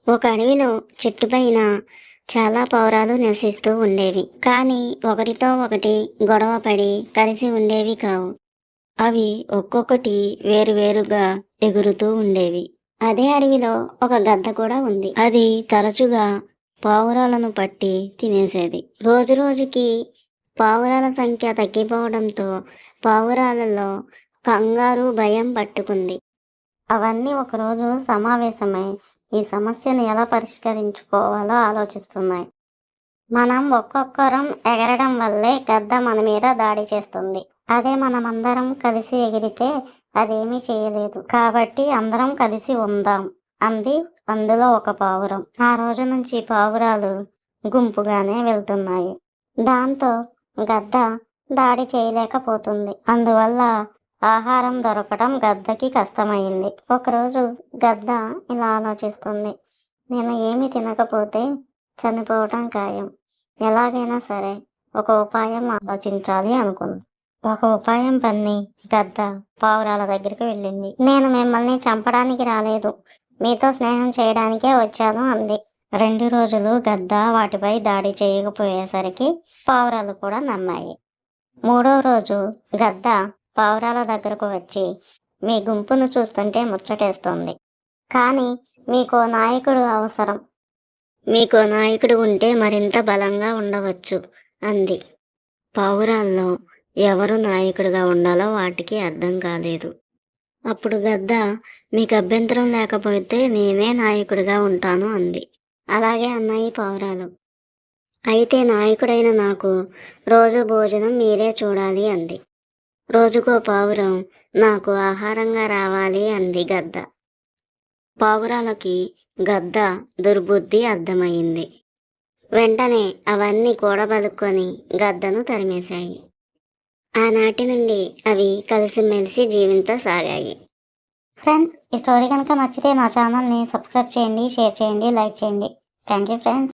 ఒక అడవిలో చెట్టుపైన చాలా పావురాలు నివసిస్తూ ఉండేవి. కానీ ఒకటితో ఒకటి గొడవ పడి కలిసి ఉండేవి కావు. అవి ఒక్కొక్కటి వేరువేరుగా ఎగురుతూ ఉండేవి. అదే అడవిలో ఒక గద్ద కూడా ఉంది. అది తరచుగా పావురాలను పట్టి తినేసేది. రోజురోజుకి పావురాల సంఖ్య తగ్గిపోవడంతో పావురాలలో కంగారు, భయం పట్టుకుంది. అవన్నీ ఒకరోజు సమావేశమై ఈ సమస్యను ఎలా పరిష్కరించుకోవాలో ఆలోచిస్తున్నాయి. మనం ఒక్కొక్కరం ఎగరడం వల్లే గద్ద మన మీద దాడి చేస్తుంది. అదే మనమందరం కలిసి ఎగిరితే అదేమీ చేయలేదు. కాబట్టి అందరం కలిసి ఉందాం అంది అందులో ఒక పావురం. ఆ రోజు నుంచి పావురాలు గుంపుగానే వెళ్తున్నాయి. దాంతో గద్ద దాడి చేయలేకపోతుంది. అందువల్ల ఆహారం దొరకడం గద్దకి కష్టమైంది. ఒకరోజు గద్ద ఇలా ఆలోచిస్తుంది. నేను ఏమి తినకపోతే చనిపోవటం ఖాయం. ఎలాగైనా సరే ఒక ఉపాయం ఆలోచించాలి అనుకుంది. ఒక ఉపాయం పన్ని గద్ద పావురాల దగ్గరికి వెళ్ళింది. నేను మిమ్మల్ని చంపడానికి రాలేదు, మీతో స్నేహం చేయడానికే వచ్చాను అంది. 2 రోజులు గద్ద వాటిపై దాడి చేయకపోయేసరికి పావురాలు కూడా నమ్మాయి. 3వ రోజు గద్ద పావురాల దగ్గరకు వచ్చి, మీ గుంపును చూస్తుంటే ముచ్చటేస్తోంది. కానీ మీకో నాయకుడు అవసరం. మీకో నాయకుడు ఉంటే మరింత బలంగా ఉండవచ్చు అంది. పావురాల్లో ఎవరు నాయకుడిగా ఉండాలో వాటికి అర్థం కాలేదు. అప్పుడు గద్ద, మీకు అభ్యంతరం లేకపోతే నేనే నాయకుడిగా ఉంటాను అంది. అలాగే అన్నాయి పావురాలు. అయితే నాయకుడైన నాకు రోజు భోజనం మీరే చూడాలి అంది. రోజుకో పావురం నాకు ఆహారంగా రావాలి అంది గద్ద. పావురాలకి గద్ద దుర్బుద్ధి అర్థమయ్యింది. వెంటనే అవన్నీ కూడబలుక్కొని గద్దను తరిమేశాయి. ఆనాటి నుండి అవి కలిసిమెలిసి జీవించసాగాయి. ఫ్రెండ్స్, ఈ స్టోరీ కనుక నచ్చితే నా ఛానల్ని సబ్స్క్రైబ్ చేయండి, షేర్ చేయండి, లైక్ చేయండి. Thank you friends.